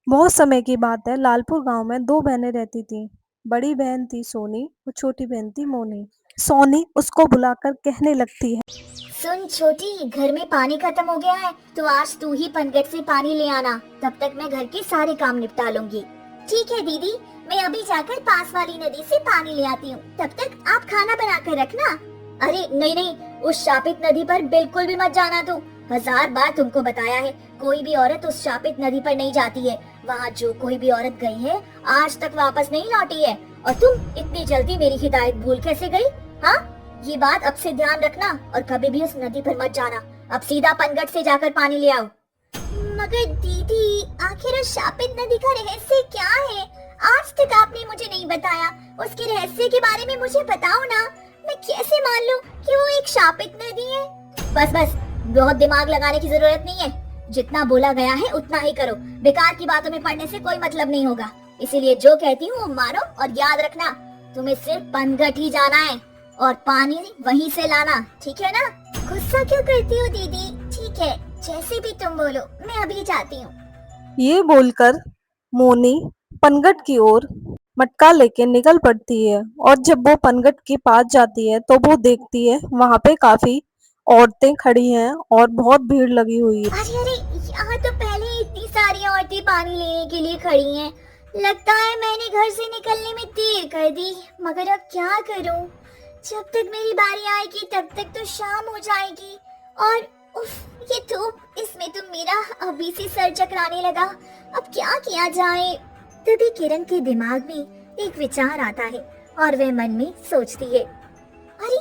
बहुत समय की बात है, लालपुर गांव में दो बहनें रहती थीं। बड़ी बहन थी सोनी और छोटी बहन थी मोनी। सोनी उसको बुलाकर कहने लगती है। सुन छोटी, घर में पानी खत्म हो गया है तो आज तू ही पनगट से पानी ले आना। तब तक मैं घर के सारे काम निपटा लूंगी। ठीक है दीदी, मैं अभी जाकर पास वाली नदी से पानी ले आती हूँ। तब तक आप खाना बना कर रखना। अरे नहीं नहीं, उस शापित नदी पर बिल्कुल भी मत जाना तू। 1000 बार तुमको बताया है, कोई भी औरत उस शापित नदी पर नहीं जाती है। वहाँ जो कोई भी औरत गई है आज तक वापस नहीं लौटी है। और तुम इतनी जल्दी मेरी हिदायत भूल कैसे गई? हाँ, ये बात अब से ध्यान रखना और कभी भी उस नदी पर मत जाना। अब सीधा पनगट से जाकर पानी ले आओ। मगर दीदी, आखिर उस शापित नदी का रहस्य क्या है? आज तक आपने मुझे नहीं बताया। उसके रहस्य के बारे में मुझे बताओ ना। मैं कैसे मान लूं कि वो एक शापित नदी है? बस बस, बहुत दिमाग लगाने की जरूरत नहीं है। जितना बोला गया है उतना ही करो। बेकार की बातों में पड़ने से कोई मतलब नहीं होगा। इसीलिए जो कहती हूँ वो मानो और याद रखना, तुम्हें सिर्फ पनगट ही जाना है और पानी वहीं से लाना, ठीक है ना? गुस्सा क्यों करती हो दीदी? ठीक है, जैसे भी तुम बोलो, मैं अभी जाती हूँ। ये बोलकर मोनी पनगट की ओर मटका लेके निकल पड़ती है। और जब वो पनगट के पास जाती है तो वो देखती है वहां पे काफी औरतें खड़ी हैं और बहुत भीड़ लगी हुई है। अरे अरे, यहाँ तो पहले ही इतनी सारी औरतें पानी लेने के लिए खड़ी हैं। लगता है मैंने घर से निकलने में देर कर दी। मगर अब क्या करूँ? जब तक मेरी बारी आएगी तब तक तो शाम हो जाएगी। और उफ, ये धूप, इसमें तो मेरा अभी से सर चकराने लगा। अब क्या किया जाए? तभी किरण के दिमाग में एक विचार आता है और वह मन में सोचती है, अरे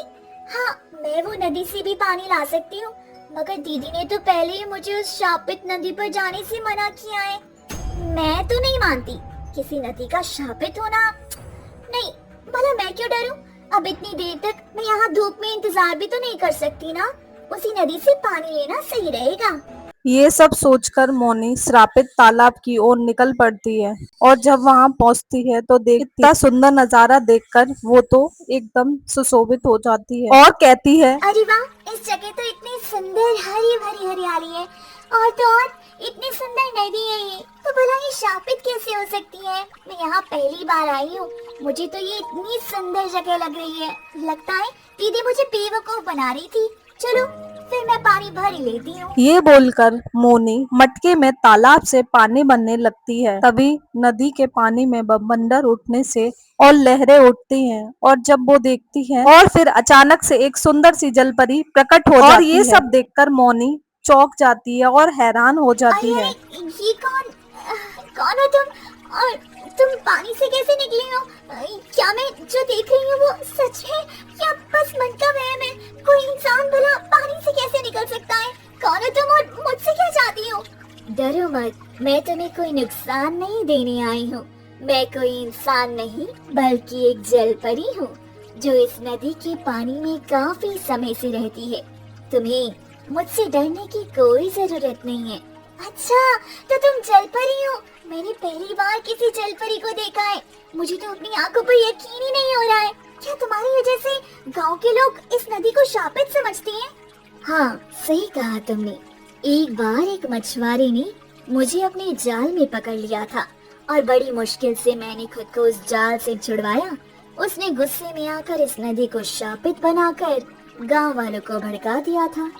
हाँ, मैं वो नदी से भी पानी ला सकती हूँ। मगर दीदी ने तो पहले ही मुझे उस शापित नदी पर जाने से मना किया है। मैं तो नहीं मानती, किसी नदी का शापित होना नहीं। भला मैं क्यों डरूं? अब इतनी देर तक मैं यहाँ धूप में इंतजार भी तो नहीं कर सकती ना। उसी नदी से पानी लेना सही रहेगा। ये सब सोचकर मोनी श्रापित तालाब की ओर निकल पड़ती है। और जब वहां पहुंचती है तो देखती इतना सुंदर नजारा देखकर वो तो एकदम सुशोभित हो जाती है और कहती है। अरे वाह, इस जगह तो इतनी सुंदर हरी भरी हरियाली है। और तो और इतनी सुंदर नदी है ये। तो भला ये शापित कैसे हो सकती है? मैं यहाँ पहली बार आई हूँ। मुझे तो ये इतनी सुंदर जगह लग रही है। लगता है दीदी मुझे बेवकूफ बना रही थी। चलो फिर मैं पानी भर ही लेती हूँ। ये बोलकर मोनी मटके में तालाब से पानी भरने लगती है। तभी नदी के पानी में बवंडर उठने से और लहरें उठती हैं। और जब वो देखती है और फिर अचानक से एक सुंदर सी जलपरी प्रकट हो जाती है। और ये सब देखकर मोनी चौंक जाती है और हैरान हो जाती अरे है। अरे, ये कौन हो तुम? और तुम पानी से कैसे निकली हो? क्या मैं जो देख रही हूँ वो सच है या बस मन का वहम है? कोई इंसान भला पानी से कैसे निकल सकता है? कौन हो तुम और मुझसे क्या चाहती हो? डरो मत, मैं तुम्हें कोई नुकसान नहीं देने आई हूँ। मैं कोई इंसान नहीं बल्कि एक जल परी हूँ जो इस नदी के पानी में काफी समय से रहती है। तुम्हें मुझसे डरने की कोई जरूरत नहीं है। अच्छा, तो तुम जलपरी हो? मैंने पहली बार किसी जलपरी को देखा है। मुझे तो अपनी आंखों पर यकीन ही नहीं हो रहा है। क्या तुम्हारी वजह से गांव के लोग इस नदी को शापित समझते हैं? हाँ, सही कहा तुमने। एक बार एक मछुआरे ने मुझे अपने जाल में पकड़ लिया था और बड़ी मुश्किल से मैंने खुद को उस जाल से छुड़वाया। उसने गुस्से में आकर इस नदी को शापित बनाकर गांव वालों को भड़का दिया था,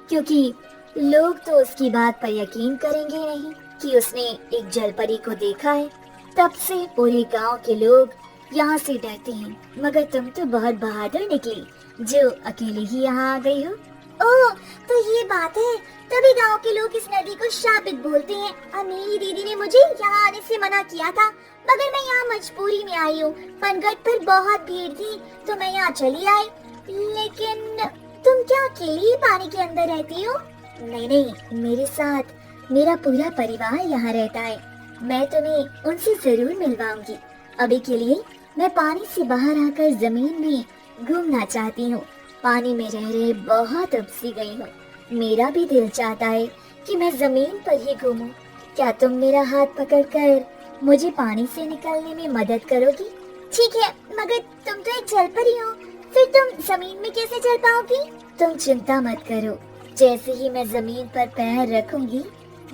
क्योंकि लोग तो उसकी बात पर यकीन करेंगे नहीं कि उसने एक जलपरी को देखा है। तब से पूरे गांव के लोग यहाँ से डरते हैं। मगर तुम तो बहुत बहादुर निकली जो अकेले ही यहाँ आ गई हो। ओह, तो ये बात है, तभी गांव के लोग इस नदी को शापित बोलते हैं। और मेरी दीदी ने मुझे यहाँ आने से मना किया था, मगर मैं यहाँ मजबूरी में आई हूँ। पनगट पर बहुत भीड़ थी तो मैं यहाँ चली आई। लेकिन तुम क्या अकेली पानी के अंदर रहती हो? नहीं नहीं, मेरे साथ मेरा पूरा परिवार यहाँ रहता है। मैं तुम्हें उनसे जरूर मिलवाऊंगी। अभी के लिए मैं पानी से बाहर आकर जमीन में घूमना चाहती हूँ। पानी में रह रहे बहुत उबसी गई हूँ। मेरा भी दिल चाहता है कि मैं जमीन पर ही घूमूं। क्या तुम मेरा हाथ पकड़कर मुझे पानी से निकलने में मदद करोगी? ठीक है, मगर तुम तो एक जलपरी हो, फिर तुम जमीन में कैसे चल पाओगी? तुम चिंता मत करो, जैसे ही मैं जमीन पर पैर रखूंगी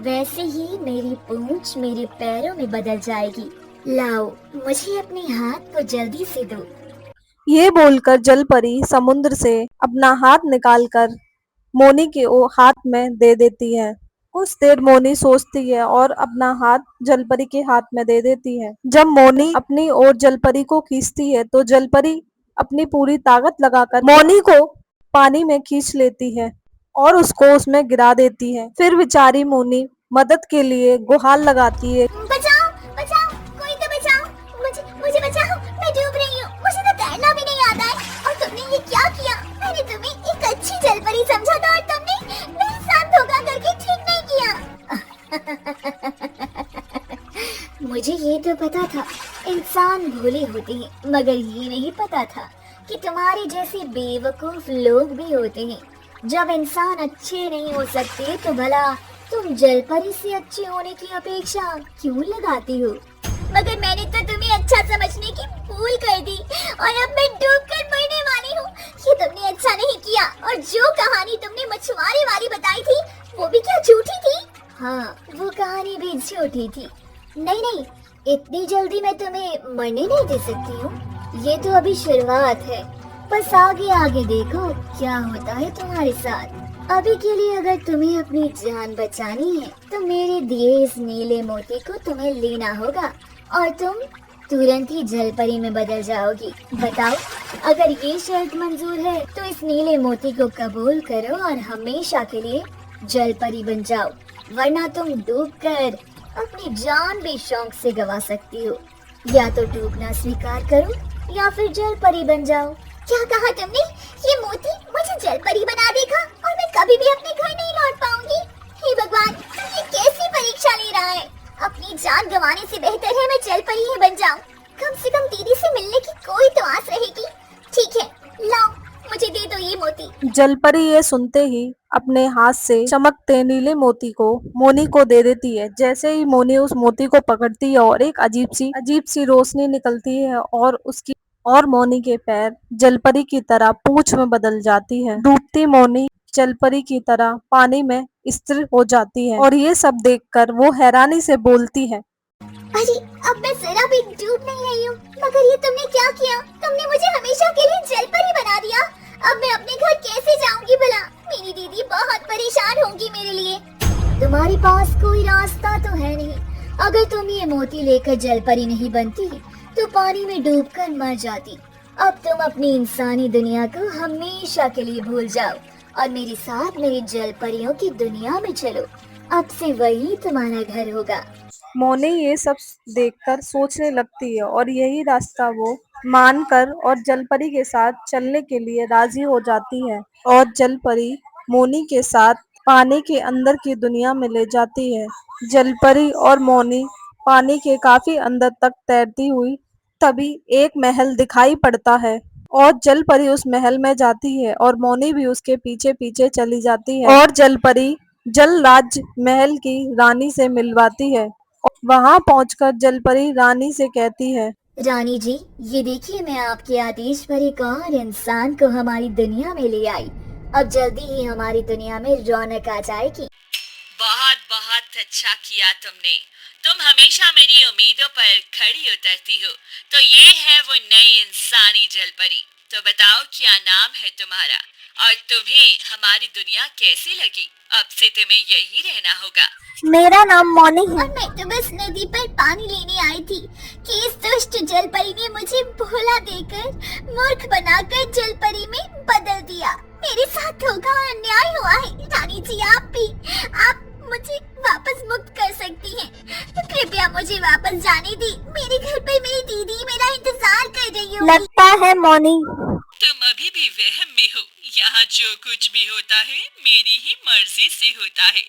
वैसे ही मेरी पूंछ मेरे पैरों में बदल जाएगी। लाओ, मुझे अपने हाथ को जल्दी से दो। ये बोलकर जल परी समुद्र से अपना हाथ निकालकर मोनी के हाथ में दे देती है। कुछ देर मोनी सोचती है और अपना हाथ जलपरी के हाथ में दे देती है। जब मोनी अपनी ओर जलपरी को खींचती है तो जलपरी अपनी पूरी ताकत लगाकर मोनी को पानी में खींच लेती है और उसको उसमें गिरा देती है। फिर बेचारी मोनी मदद के लिए गुहार लगाती है। बचाओ, बचाओ, कोई तो बचाओ, मुझे मुझे बचाओ, मैं डूब रही हूँ, मुझे तो तैरना भी नहीं आता है। और तुमने ये क्या किया? मैंने तुम्हें एक अच्छी जलपरी समझा था और तुमने मेरे साथ धोखा करके ठीक नहीं किया। मुझे ये तो पता था इंसान भोले होते हैं, मगर ये नहीं पता था कि तुम्हारे जैसे बेवकूफ लोग भी होते हैं। जब इंसान अच्छे नहीं हो सकते तो भला तुम जलपरी से अच्छे होने की अपेक्षा क्यों लगाती हो? मगर मैंने तो तुम्हें अच्छा समझने की भूल कर दी और अब मैं डूबकर मरने वाली हूँ। ये तुमने अच्छा नहीं किया। और जो कहानी तुमने मछुआरे वाली बताई थी वो भी क्या झूठी थी? हाँ, वो कहानी भी झूठी थी। नहीं नहीं, इतनी जल्दी मैं तुम्हें मरने नहीं दे सकती हूँ। ये तो अभी शुरुआत है, बस आगे आगे देखो क्या होता है तुम्हारे साथ। अभी के लिए अगर तुम्हें अपनी जान बचानी है तो मेरे दिए इस नीले मोती को तुम्हें लेना होगा और तुम तुरंत ही जलपरी में बदल जाओगी। बताओ, अगर ये शर्त मंजूर है तो इस नीले मोती को कबूल करो और हमेशा के लिए जलपरी बन जाओ, वरना तुम डूबकर अपनी जान भी शौक से गवा सकती हो। या तो डूबना स्वीकार करो या फिर जलपरी बन जाओ। क्या कहा तुमने? ये मोती मुझे जलपरी बना देगा और मैं कभी भी अपने घर नहीं लौट पाऊंगी? हे भगवान, ये कैसी परीक्षा ले रहा है? अपनी जान गंवाने से बेहतर है मैं जलपरी ही बन जाऊं। कम से कम दीदी से मिलने की कोई तो आस रहेगी। ठीक है, लाओ, मुझे दे दो ये मोती। जलपरी ये सुनते ही अपने हाथ से चमकते नीले मोती को मोनी को दे देती है। जैसे ही मोनी उस मोती को पकड़ती है और एक अजीब सी रोशनी निकलती है और मोनी के पैर जलपरी की तरह पूंछ में बदल जाती है। डूबती मोनी जलपरी की तरह पानी में स्थिर हो जाती है और ये सब देखकर वो हैरानी से बोलती है। अरे, अब मैं जरा भी डूब नहीं रही हूँ। मगर ये तुमने क्या किया? तुमने मुझे हमेशा के लिए जलपरी बना दिया। अब मैं अपने घर कैसे जाऊंगी भला? मेरी दीदी बहुत परेशान होंगी मेरे लिए। तुम्हारे पास कोई रास्ता तो है नहीं। अगर तुम ये मोती लेकर जलपरी नहीं बनती तो पानी में डूबकर मर जाती। अब तुम अपनी इंसानी दुनिया को हमेशा के लिए भूल जाओ और मेरे साथ मेरी जलपरियों की दुनिया में चलो। अब से वही तुम्हारा घर होगा। मोनी ये सब देखकर सोचने लगती है और यही रास्ता वो मानकर और जलपरी के साथ चलने के लिए राजी हो जाती है और जलपरी मोनी के साथ पानी के अंदर की दुनिया में ले जाती है। जलपरी और मोनी पानी के काफी अंदर तक तैरती हुई तभी एक महल दिखाई पड़ता है और जलपरी उस महल में जाती है और मोनी भी उसके पीछे पीछे चली जाती है और जलपरी जलराज महल की रानी से मिलवाती है। वहां पहुंचकर जलपरी रानी से कहती है, रानी जी, ये देखिए मैं आपके आदेश पर एक और इंसान को हमारी दुनिया में ले आई। अब जल्दी ही हमारी दुनिया में रौनक आ जाएगी। बहुत बहुत अच्छा किया तुमने। तुम हमेशा मेरी उम्मीदों पर खड़ी उतरती हो। तो ये है वो नई इंसानी जलपरी। तो बताओ क्या नाम है तुम्हारा और तुम्हें हमारी दुनिया कैसी लगी? अब से तुम्हें यही रहना होगा। मेरा नाम मोनी है और मैं तो बस नदी पर पानी लेने आई थी कि इस दुष्ट जलपरी ने मुझे भोला देकर मूर्ख बनाकर जलपरी में बदल दिया। मेरे साथ धोखा और अन्याय हुआ है। रानी जी, आप मुझे वापस मुक्त कर सकती हैं। तो कृपया मुझे वापस जाने दी। मेरे घर पर मेरी दीदी मेरा इंतजार कर रही होगी। लगता है मोनी तुम अभी भी वहम में हो। यहाँ जो कुछ भी होता है मेरी ही मर्जी से होता है।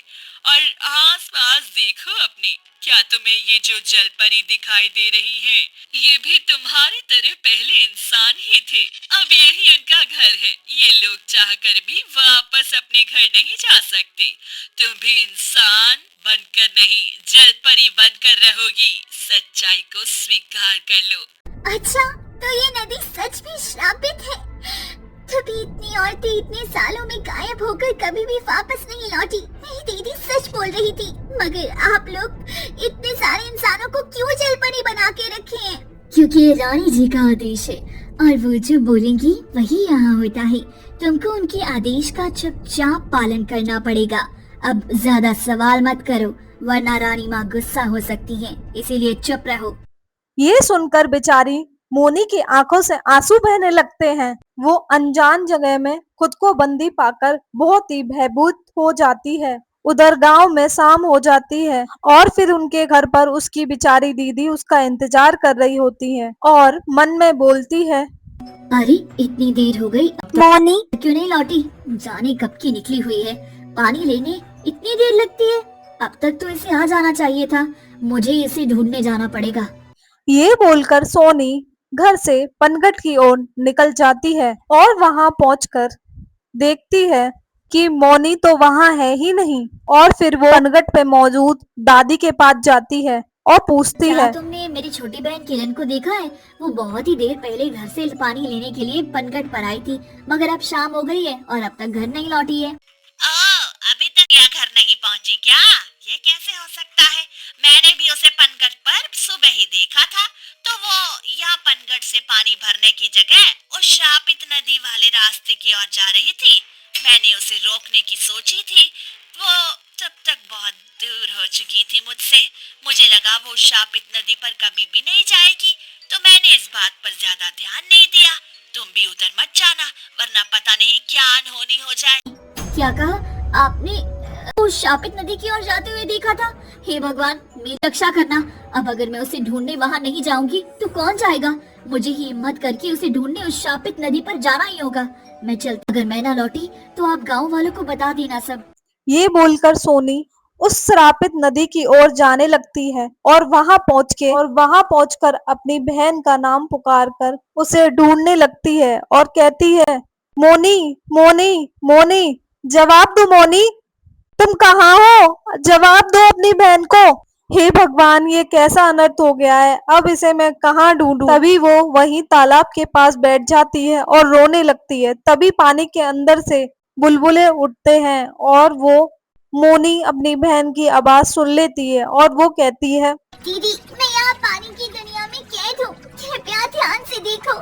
और आस पास देखो अपने, क्या तुम्हें ये जो जलपरी दिखाई दे रही हैं, ये भी तुम्हारी तरह पहले इंसान ही थे। अब यही उनका घर है। ये लोग चाहकर भी वापस अपने घर नहीं जा सकते। तुम भी इंसान बनकर नहीं, जलपरी बनकर रहोगी। सच्चाई को स्वीकार कर लो। अच्छा, तो ये नदी सच में श्रापित है? तभी इतनी औरतें इतने सालों में गायब होकर कभी भी वापस नहीं लौटी। मेरी दीदी सच बोल रही थी, मगर आप लोग इतने सारे इंसानों को क्यों जलपरी बना के रखे हैं? क्योंकि ये रानी जी का आदेश है और वो जो बोलेंगी वही यहाँ होता है। तुमको उनके आदेश का चुपचाप पालन करना पड़ेगा। अब ज्यादा सवाल मत करो वरना रानी माँ गुस्सा हो सकती है, इसीलिए चुप रहो। ये सुनकर बेचारी मोनी की आंखों से आंसू बहने लगते हैं। वो अनजान जगह में खुद को बंदी पाकर बहुत ही भयभीत हो जाती है। उधर गांव में शाम हो जाती है और फिर उनके घर पर उसकी बेचारी दीदी उसका इंतजार कर रही होती है और मन में बोलती है, अरे इतनी देर हो गई, अब मोनी क्यों नहीं लौटी? जाने कब की निकली हुई है। पानी लेने इतनी देर लगती है, अब तक तो इसे आ जाना चाहिए था। मुझे इसे ढूंढने जाना पड़ेगा। ये बोलकर सोनी घर से पनघट की ओर निकल जाती है और वहां पहुंचकर देखती है कि मोनी तो वहां है ही नहीं। और फिर वो पनघट पे मौजूद दादी के पास जाती है और पूछती क्या है, तुमने मेरी छोटी बहन किरण को देखा है? वो बहुत ही देर पहले घर से पानी लेने के लिए पनघट पर आई थी, मगर अब शाम हो गई है और अब तक घर नहीं लौटी है। ओह, अभी तक यहाँ घर नहीं पहुँची क्या? ये कैसे हो सकता है? मैंने भी उसे पनघट पर सुबह ही देखा था। तो वो यहाँ पनघट से पानी भरने की जगह उस शापित नदी वाले रास्ते की ओर जा रही थी। मैंने उसे रोकने की सोची थी, वो तब तक बहुत दूर हो चुकी थी मुझसे। मुझे लगा वो शापित नदी पर कभी भी नहीं जाएगी, तो मैंने इस बात पर ज्यादा ध्यान नहीं दिया। तुम भी उधर मत जाना, वरना पता नहीं क्या अनहोनी हो जाए। क्या कहा आपने? उस शापित नदी की ओर जाते हुए देखा था? हे भगवान, मेरी रक्षा करना। अब अगर मैं उसे ढूंढने वहाँ नहीं जाऊंगी तो कौन जाएगा? मुझे ही हिम्मत करके उसे ढूंढने उस शापित नदी पर जाना ही होगा। मैं चलती, अगर मैं ना लौटी तो आप गाँव वालों को बता देना सब। ये बोलकर सोनी उस श्रापित नदी की ओर जाने लगती है और वहां पहुंचकर अपनी बहन का नाम पुकारकर उसे ढूंढने लगती है और कहती है, मोनी मोनी मोनी, जवाब दो मोनी, तुम कहाँ हो? जवाब दो अपनी बहन को। हे भगवान, ये कैसा अनर्थ हो गया है, अब इसे मैं कहाँ ढूंढूं? तभी वो वहीं तालाब के पास बैठ जाती है और रोने लगती है। तभी पानी के अंदर से बुलबुले उठते हैं और वो मोनी अपनी बहन की आवाज सुन लेती है और वो कहती है, दीदी, मैं यहाँ पानी की दुनिया में कैद हूँ, कृपया ध्यान से देखो,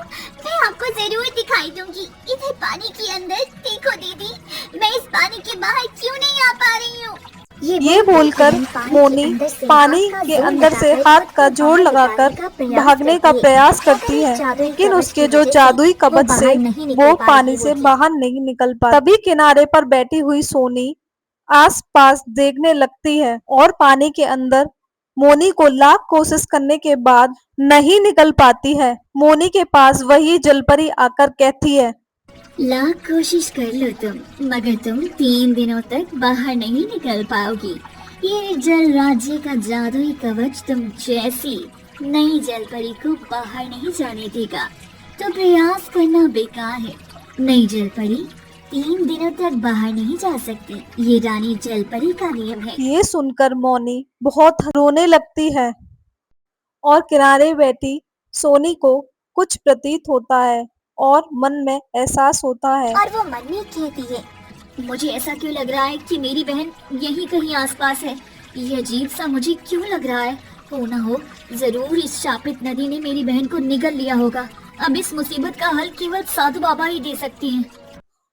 मैं आपको जरूर दिखाई दूंगी। इधर पानी के अंदर देखो दीदी, मैं इस पानी के बाहर क्यों नहीं आ पा रही हूँ। ये बोलकर मोनी पानी के अंदर से हाथ का जोर लगाकर भागने का प्रयास करती है, लेकिन उसके जो जादुई कवच से वो पानी से बाहर नहीं निकल पाती। तभी किनारे पर बैठी हुई सोनी आस-पास देखने लगती है और पानी के अंदर मोनी को लाख कोशिश करने के बाद नहीं निकल पाती है। मोनी के पास वही जलपरी आकर कहती है, लाख कोशिश कर लो तुम, मगर तुम 3 दिनों तक बाहर नहीं निकल पाओगी। ये जल राज्य का जादुई कवच तुम जैसी नई जलपरी को बाहर नहीं जाने देगा, तो प्रयास करना बेकार है। नई जलपरी 3 दिनों तक बाहर नहीं जा सकती, ये रानी जलपरी का नियम है। ये सुनकर मोनी बहुत रोने लगती है और किनारे बैठी सोनी को कुछ प्रतीत होता है और मन में एहसास होता है। और वो मन में कहती है, मुझे ऐसा क्यों लग रहा है कि मेरी बहन यहीं कहीं आसपास है। ये अजीब सा मुझे क्यों लग रहा है। हो ना हो जरूर इस शापित नदी ने मेरी बहन को निगल लिया होगा। अब इस मुसीबत का हल केवल साधु बाबा ही दे सकती हैं।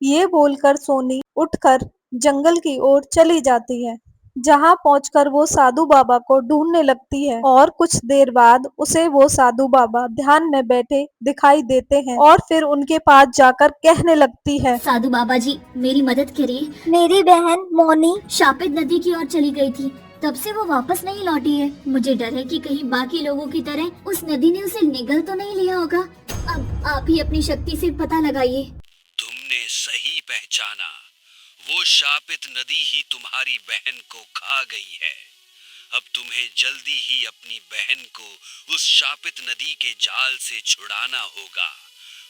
ये बोलकर सोनी उठकर जंगल की ओर चली जाती है, जहां पहुंचकर वो साधु बाबा को ढूंढने लगती है और कुछ देर बाद उसे वो साधु बाबा ध्यान में बैठे दिखाई देते हैं और फिर उनके पास जाकर कहने लगती है, साधु बाबा जी, मेरी मदद करिए। मेरी बहन मोनी शापित नदी की ओर चली गई थी, तब से वो वापस नहीं लौटी है। मुझे डर है कि कहीं बाकी लोगों की तरह उस नदी ने उसे निगल तो नहीं लिया होगा। अब आप ही अपनी शक्ति से पता लगाइए। तुमने सही पहचाना, वो शापित नदी ही तुम्हारी बहन को खा गई है। अब तुम्हें जल्दी ही अपनी बहन को उस शापित नदी के जाल से छुड़ाना होगा,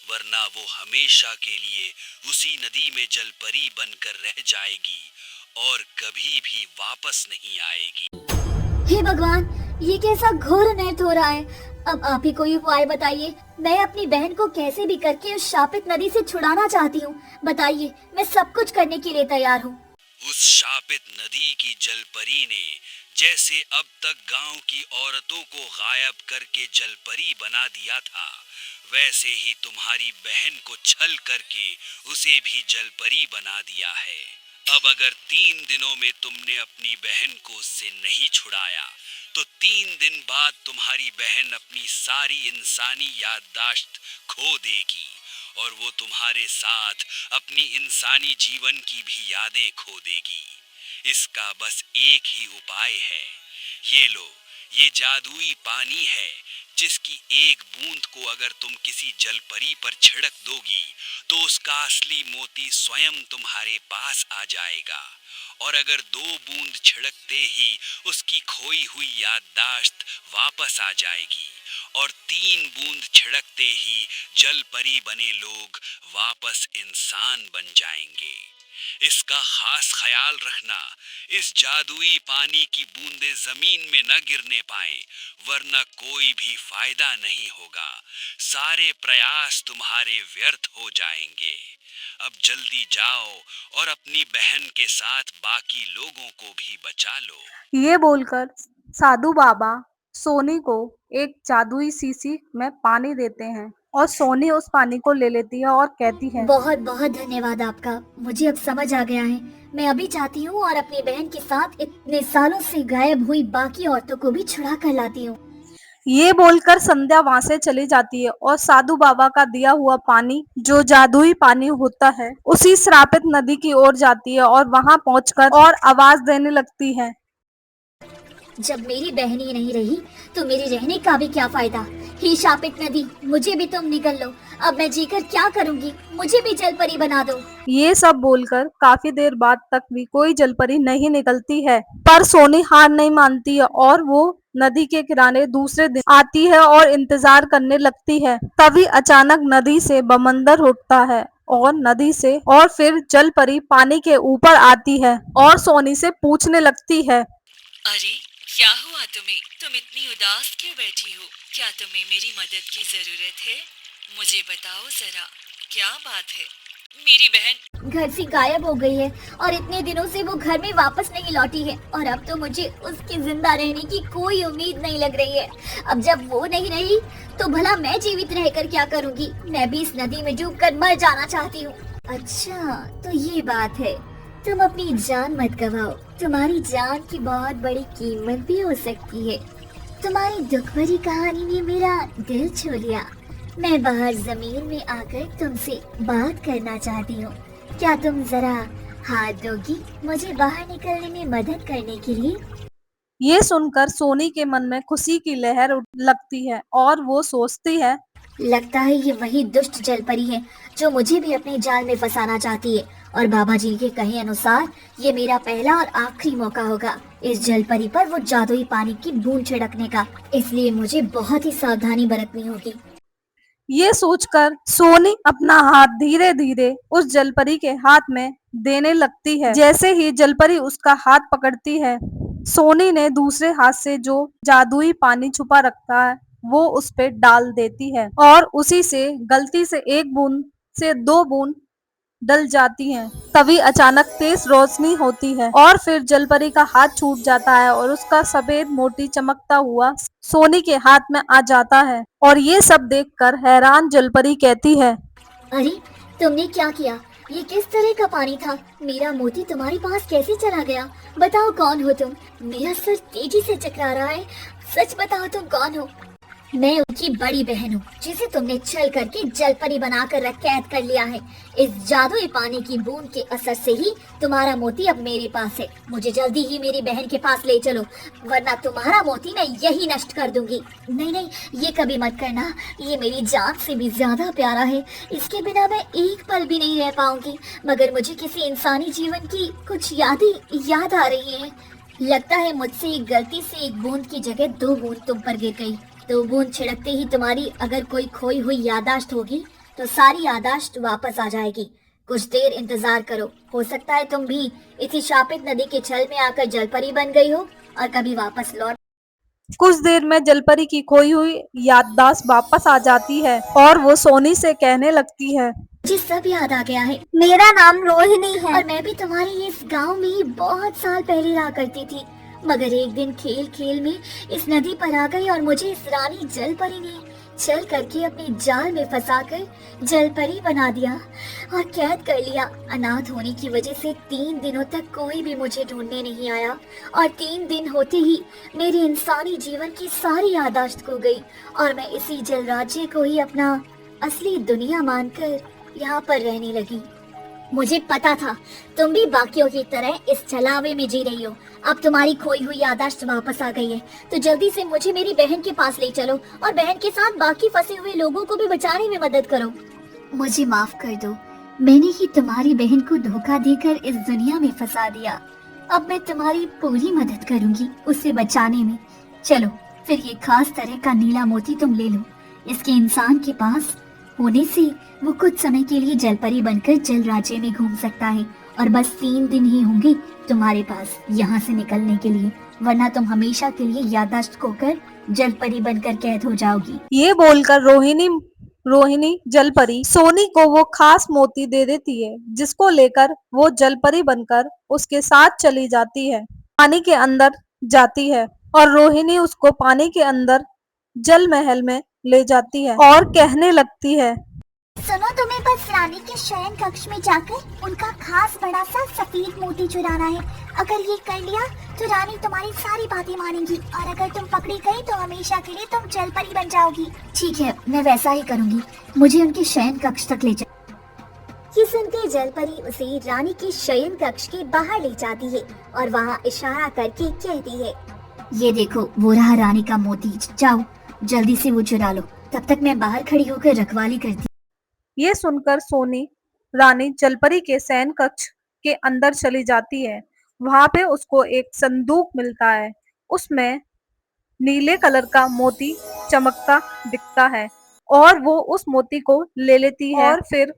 वरना वो हमेशा के लिए उसी नदी में जलपरी बनकर रह जाएगी और कभी भी वापस नहीं आएगी। हे भगवान, ये कैसा घोर अनर्थ हो रहा है। अब आप ही कोई उपाय बताइए। मैं अपनी बहन को कैसे भी करके उस शापित नदी से छुड़ाना चाहती हूँ। बताइए, मैं सब कुछ करने के लिए तैयार हूँ। उस शापित नदी की जलपरी ने जैसे अब तक गांव की औरतों को गायब करके जलपरी बना दिया था, वैसे ही तुम्हारी बहन को छल करके उसे भी जलपरी बना दिया है। अब अगर 3 दिनों में तुमने अपनी बहन को उससे नहीं छुड़ाया तो 3 दिन बाद तुम्हारी बहन अपनी सारी इंसानी याददाश्त खो देगी और वो तुम्हारे साथ अपनी इंसानी जीवन की भी यादें खो देगी। इसका बस एक ही उपाय है। ये लो, ये जादुई पानी है जिसकी एक बूंद को अगर तुम किसी जलपरी पर छिड़क दोगी तो उसका असली मोती स्वयं तुम्हारे पास आ जाएगा, और अगर 2 बूंद छिड़कते ही उसकी खोई हुई याददाश्त वापस आ जाएगी, और 3 बूंद छिड़कते ही जलपरी बने लोग वापस इंसान बन जाएंगे। इसका खास ख्याल रखना, इस जादुई पानी की बूंदें जमीन में न गिरने पाएं, वरना कोई भी फायदा नहीं होगा। सारे प्रयास तुम्हारे व्यर्थ हो जाएंगे। अब जल्दी जाओ और अपनी बहन के साथ बाकी लोगों को भी बचा लो। ये बोलकर साधु बाबा सोनी को एक जादुई शीशी में पानी देते हैं और सोनी उस पानी को ले लेती है और कहती है, बहुत बहुत धन्यवाद आपका। मुझे अब समझ आ गया है। मैं अभी चाहती हूँ और अपनी बहन के साथ इतने सालों से गायब हुई बाकी औरतों को भी छुड़ा कर लाती हूँ। ये बोलकर संध्या वहां से चली जाती है और साधु बाबा का दिया हुआ पानी, जो जादुई पानी होता है, उसी श्रापित नदी की ओर जाती है और वहां पहुंचकर और आवाज देने लगती है, जब मेरी बहन ही नहीं रही तो मेरे रहने का भी क्या फायदा। ही शापित नदी, मुझे भी तुम निगल लो। अब मैं जीकर क्या करूँगी, मुझे भी जलपरी बना दो। ये सब बोलकर काफी देर बाद तक भी कोई जलपरी नहीं निकलती है, पर सोनी हार नहीं मानती है और वो नदी के किनारे दूसरे दिन आती है और इंतजार करने लगती है। तभी अचानक नदी से बमंदर उठता है और नदी से और फिर जलपरी पानी के ऊपर आती है और सोनी से पूछने लगती है, अरे क्या हुआ तुम्हें? तुम इतनी उदास क्यों बैठी हो? क्या तुम्हें मेरी मदद की जरूरत है? मुझे बताओ जरा, क्या बात है? मेरी बहन घर से गायब हो गई है और इतने दिनों से वो घर में वापस नहीं लौटी है, और अब तो मुझे उसके जिंदा रहने की कोई उम्मीद नहीं लग रही है। अब जब वो नहीं रही तो भला मैं जीवित रहकर क्या करूँगी? मैं भी इस नदी में डूबकर मर जाना चाहती हूँ। अच्छा, तो ये बात है। तुम अपनी जान मत गवाओ। तुम्हारी जान की बहुत बड़ी कीमत भी हो सकती है। तुम्हारी दुख भरी कहानी ने मेरा दिल छू लिया। मैं बाहर जमीन में आकर तुमसे बात करना चाहती हूँ। क्या तुम जरा हाथ दोगी मुझे बाहर निकलने में मदद करने के लिए? ये सुनकर सोनी के मन में खुशी की लहर लगती है और वो सोचती है, लगता है ये वही दुष्ट जलपरी है जो मुझे भी अपने जाल में फंसाना चाहती है, और बाबा जी के कहे अनुसार ये मेरा पहला और आखिरी मौका होगा इस जलपरी पर वो जादुई पानी की बूंद छिड़कने का। इसलिए मुझे बहुत ही सावधानी बरतनी होगी। ये सोचकर सोनी अपना हाथ धीरे धीरे उस जलपरी के हाथ में देने लगती है। जैसे ही जलपरी उसका हाथ पकड़ती है, सोनी ने दूसरे हाथ से जो जादुई पानी छुपा रखा है वो उस पे डाल देती है और उसी से गलती से 1 बूंद से 2 बूंद डल जाती हैं। तभी अचानक तेज रोशनी होती है और फिर जलपरी का हाथ छूट जाता है और उसका सफेद मोती चमकता हुआ सोनी के हाथ में आ जाता है। और ये सब देखकर हैरान जलपरी कहती है, अरे, तुमने क्या किया? ये किस तरह का पानी था? मेरा मोती तुम्हारे पास कैसे चला गया? बताओ, कौन हो तुम? मेरा सर तेजी से चकरा रहा है। सच बताओ, तुम कौन हो? मैं उनकी बड़ी बहन हूँ जिसे तुमने छल करके जलपरी बनाकर कैद कर लिया है। इस जादुई पानी की बूंद के असर से ही तुम्हारा मोती अब मेरे पास है। मुझे जल्दी ही मेरी बहन के पास ले चलो, वरना तुम्हारा मोती मैं यही नष्ट कर दूंगी। नहीं नहीं, ये कभी मत करना। ये मेरी जान से भी ज्यादा प्यारा है। इसके बिना मैं एक पल भी नहीं रह पाऊंगी। मगर मुझे किसी इंसानी जीवन की कुछ यादें याद आ रही है। लगता है मुझसे एक गलती से 1 बूंद की जगह 2 बूंद तुम पर गिर गई। 2 बूंद छिड़कते ही तुम्हारी अगर कोई खोई हुई यादाश्त होगी तो सारी यादाश्त वापस आ जाएगी। कुछ देर इंतजार करो, हो सकता है तुम भी इसी शापित नदी के छल में आकर जलपरी बन गई हो और कभी वापस लौट। कुछ देर में जलपरी की खोई हुई याददाश्त वापस आ जाती है और वो सोनी से कहने लगती है, मुझे सब याद आ गया है। मेरा नाम रोहिणी है और मैं भी तुम्हारे इस गांव में ही बहुत साल पहले रहा करती थी। मगर एक दिन खेल खेल में इस नदी पर आ गई और मुझे इस रानी जलपरी ने चल करके अपने जाल में फंसाकर जलपरी बना दिया और कैद कर लिया। अनाथ होने की वजह से 3 दिनों तक कोई भी मुझे ढूंढने नहीं आया और 3 दिन होते ही मेरे इंसानी जीवन की सारी याददाश्त खो गई और मैं इसी जल राज्य को ही अपना असली दुनिया मानकर यहाँ पर रहने लगी। मुझे पता था तुम भी बाकियों की तरह इस छलावे में जी रही हो। अब तुम्हारी खोई हुई याददाश्त वापस आ गई है, तो जल्दी से मुझे मेरी बहन के पास ले चलो और बहन के साथ बाकी फंसे हुए लोगों को भी बचाने में मदद करो। मुझे माफ कर दो, मैंने ही तुम्हारी बहन को धोखा देकर इस दुनिया में फंसा दिया। अब मैं तुम्हारी पूरी मदद करूंगी उसे बचाने में। चलो फिर ये खास तरह का नीला मोती तुम ले लो। इसके इंसान के पास होने से वो कुछ समय के लिए जलपरी बनकर जल राज्य में घूम सकता है और बस 3 दिन ही होंगे तुम्हारे पास यहाँ से निकलने के लिए, वरना तुम हमेशा के लिए याददाश्त खोकर जलपरी बनकर कैद हो जाओगी। ये बोलकर रोहिणी जलपरी सोनी को वो खास मोती दे देती है, जिसको लेकर वो जलपरी बनकर उसके साथ चली जाती है। पानी के अंदर जाती है और रोहिणी उसको पानी के अंदर जल महल में ले जाती है और कहने लगती है, सुनो, तुम्हें बस रानी के शयन कक्ष में जाकर उनका खास बड़ा सा सफेद मोती चुराना है। अगर ये कर लिया तो रानी तुम्हारी सारी बातें मानेंगी और अगर तुम पकड़ी गई तो हमेशा के लिए तुम जलपरी बन जाओगी। ठीक है, मैं वैसा ही करूँगी। मुझे उनके शयन कक्ष तक ले जाओ। ये सुनकर जलपरी उसे रानी के शयन कक्ष के बाहर ले जाती है और वहाँ इशारा करके कहती है, ये देखो वो रहा रानी का मोती, जाओ जल्दी से वो चुरा लो, तब तक मैं बाहर खड़ी होकर रखवाली करती। ये सुनकर सोनी रानी जलपरी के शयन कक्ष के अंदर चली जाती है। वहां पे उसको एक संदूक मिलता है, उसमें नीले कलर का मोती चमकता दिखता है और वो उस मोती को ले लेती है और फिर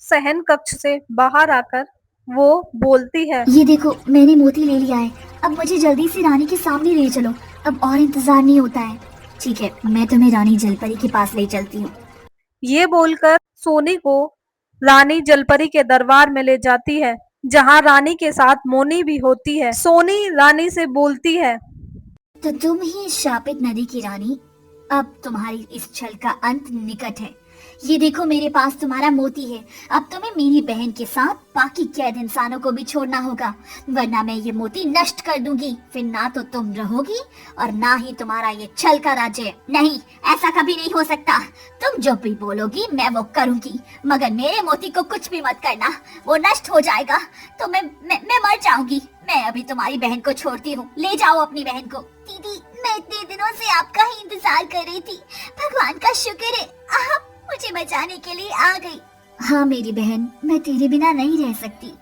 शयन कक्ष से बाहर आकर वो बोलती है, ये देखो मैंने मोती ले लिया है, अब मुझे जल्दी से रानी के सामने ले चलो, अब और इंतजार नहीं होता है। ठीक है, मैं तुम्हें रानी जलपरी के पास ले चलती हूँ। ये बोलकर सोनी को रानी जलपरी के दरबार में ले जाती है, जहाँ रानी के साथ मोनी भी होती है। सोनी रानी से बोलती है, तो तुम ही शापित नदी की रानी, अब तुम्हारी इस छल का अंत निकट है। ये देखो मेरे पास तुम्हारा मोती है, अब तुम्हें मेरी बहन के साथ बाकी कैद इंसानों को भी छोड़ना होगा, वरना मैं ये मोती नष्ट कर दूंगी। फिर ना तो तुम रहोगी और ना ही तुम्हारा ये छल का राज्य। नहीं, ऐसा कभी नहीं हो सकता। तुम जो भी बोलोगी मैं वो करूंगी, मगर मेरे मोती को कुछ भी मत करना, वो नष्ट हो जाएगा तो मैं मर जाऊंगी। मैं अभी तुम्हारी बहन को छोड़ती हूँ, ले जाओ अपनी बहन को। दीदी, मैं इतने दिनों से आपका ही इंतजार कर रही थी, भगवान का शुक्र है आप मुझे बचाने के लिए आ गई। हाँ मेरी बहन, मैं तेरे बिना नहीं रह सकती।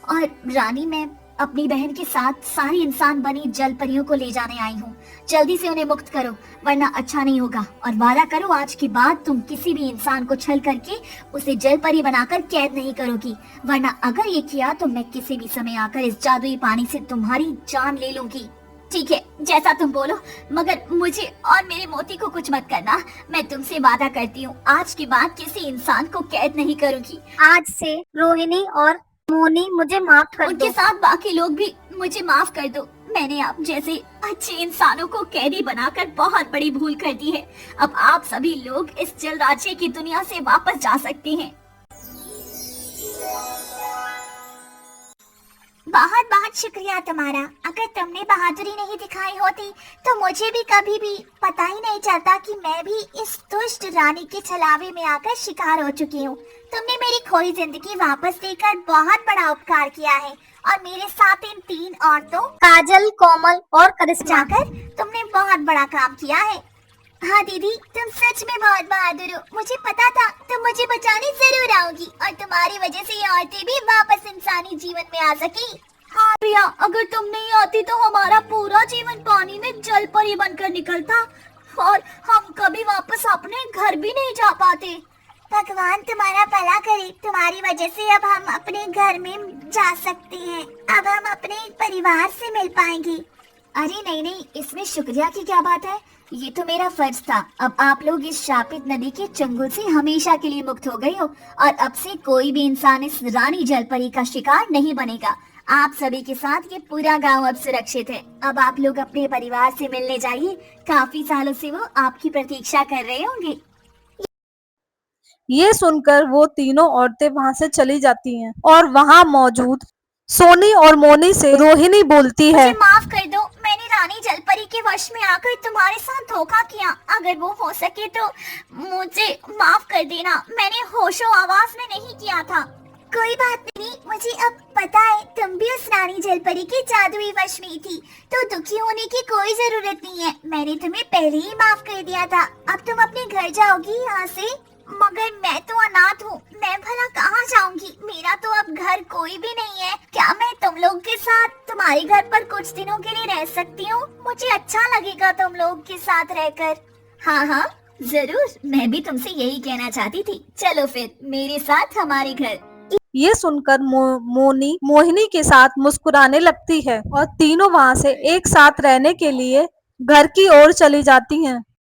और रानी, मैं अपनी बहन के साथ सारी इंसान बनी जल परियों को ले जाने आई हूँ। जल्दी से उन्हें मुक्त करो, वरना अच्छा नहीं होगा। और वादा करो आज के बाद तुम किसी भी इंसान को छल करके उसे जल परी बनाकर कैद नहीं करोगी, वरना अगर ये किया तो मैं किसी भी समय आकर इस जादुई पानी से तुम्हारी जान ले लूंगी। ठीक है, जैसा तुम बोलो, मगर मुझे और मेरे मोती को कुछ मत करना। मैं तुमसे वादा करती हूँ आज के बाद किसी इंसान को कैद नहीं करूँगी। आज से रोहिणी और मोनी मुझे माफ कर दो। उनके साथ बाकी लोग भी मुझे माफ कर दो। मैंने आप जैसे अच्छे इंसानों को कैदी बनाकर बहुत बड़ी भूल कर दी है। अब आप सभी लोग इस जल राज्य की दुनिया से वापस जा सकते हैं। बहुत बहुत शुक्रिया तुम्हारा। अगर तुमने बहादुरी नहीं दिखाई होती तो मुझे भी कभी भी पता ही नहीं चलता कि मैं भी इस दुष्ट रानी के छलावे में आकर शिकार हो चुकी हूँ। तुमने मेरी खोई जिंदगी वापस देकर बहुत बड़ा उपकार किया है और मेरे साथ इन 3 औरतों काजल, कोमल और करिश्मा जाकर तुमने बहुत बड़ा काम किया है। हाँ दीदी, तुम सच में बहुत बहादुर हो। मुझे पता था तुम मुझे बचाने जरूर आओगी और तुम्हारी वजह से ये औरतें भी वापस इंसानी जीवन में आ सकी। हाँ प्रिया, अगर तुम नहीं आती तो हमारा पूरा जीवन पानी में जल परी बनकर निकलता और हम कभी वापस अपने घर भी नहीं जा पाते। भगवान तुम्हारा भला करे, तुम्हारी वजह से अब हम अपने घर में जा सकते हैं। अब हम अपने परिवार से मिल पाएंगे। अरे नहीं नहीं, इसमें शुक्रिया की क्या बात है। ये तो मेरा फर्ज था। अब आप लोग इस शापित नदी के चंगुल से हमेशा के लिए मुक्त हो गई हो और अब से कोई भी इंसान इस रानी जलपरी का शिकार नहीं बनेगा। आप सभी के साथ ये पूरा गांव अब सुरक्षित है। अब आप लोग अपने परिवार से मिलने जाइए। काफी सालों से वो आपकी प्रतीक्षा कर रहे होंगे। ये सुनकर वो तीनों औरतें वहां से चली जाती हैं और वहां मौजूद सोनी और मोनी से रोहिणी बोलती है। मुझे माफ कर दो, मैंने रानी जलपरी के वश में आकर तुम्हारे साथ धोखा किया। अगर वो हो सके तो मुझे माफ कर देना। मैंने होशो आवाज में नहीं किया था। कोई बात नहीं, मुझे अब पता है तुम भी उस रानी जलपरी के जादुई वश में थी, तो दुखी होने की कोई जरूरत नहीं है। मैंने तुम्हें पहले ही माफ कर दिया था। अब तुम अपने घर जाओगी यहाँ से। मगर मैं तो अनाथ हूँ, मैं भला कहाँ जाऊंगी? मेरा तो अब घर कोई भी नहीं है। क्या मैं तुम लोग के साथ तुम्हारे घर पर कुछ दिनों के लिए रह सकती हूँ? मुझे अच्छा लगेगा तुम लोग के साथ रहकर। हाँ हाँ जरूर, मैं भी तुमसे यही कहना चाहती थी। चलो फिर मेरे साथ हमारे घर। ये सुनकर मोनी मोहिनी के साथ मुस्कुराने लगती है और तीनों वहां से एक साथ रहने के लिए घर की ओर चली जाती हैं।